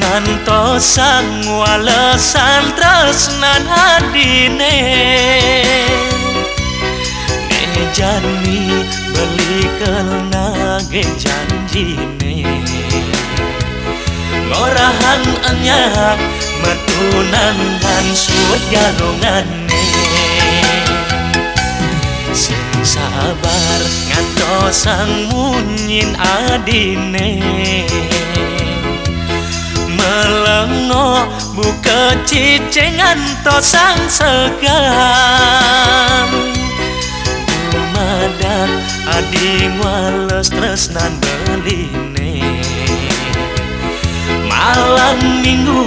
ngantosan walesan tresnan adine jani beli kelna ge janjine ngorahan anyak metunangan suut galungane sing sabar ngantosang munyin adine melengo buka cicing ngantosang segan dumadak adi wales tresnan beline malam minggu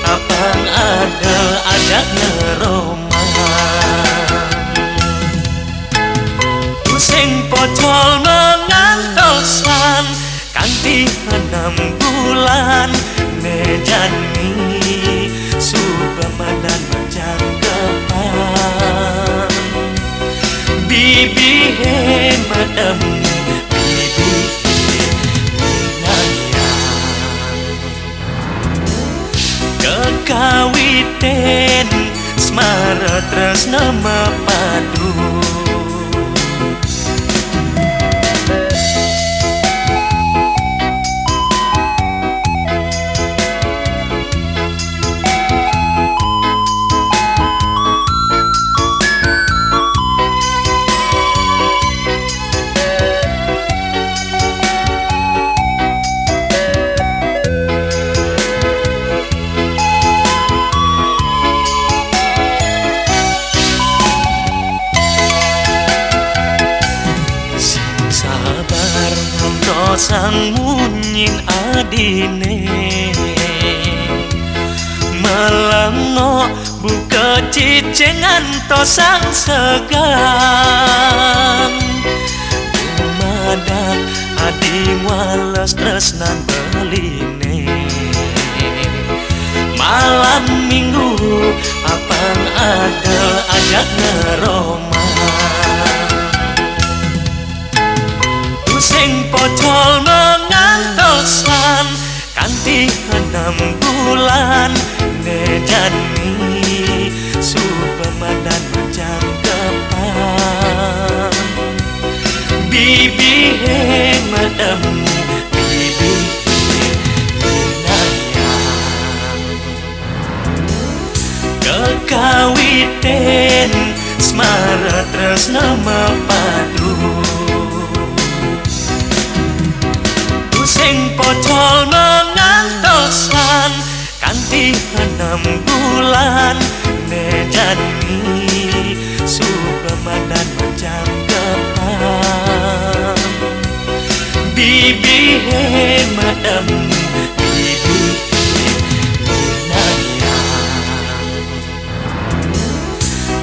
apang ada ajak ngeroma sing pocol mengantosan kanti 6 bulan nejani subamadan macam kepan bibi he madam bibi kekawiten smara tresna mapadu sang munyin adine melengo buka cicing ngantosang segan dumadak adi wales tresnan beline malam minggu apang ada ajak ngeroma sing pocol mengantosan kanti 6 bulan nejani subamadan macam kepan bibi he madam bibi inayang kekawiten smara tresna mapadu sing pocol mengantosan kanti 6 bulan nejani subamadan macam kepan bibi he madam bibi inayang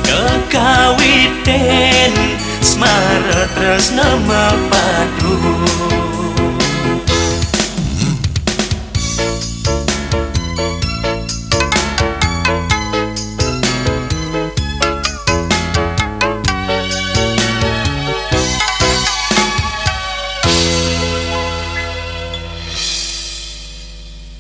kekawiten smara tresna mapadu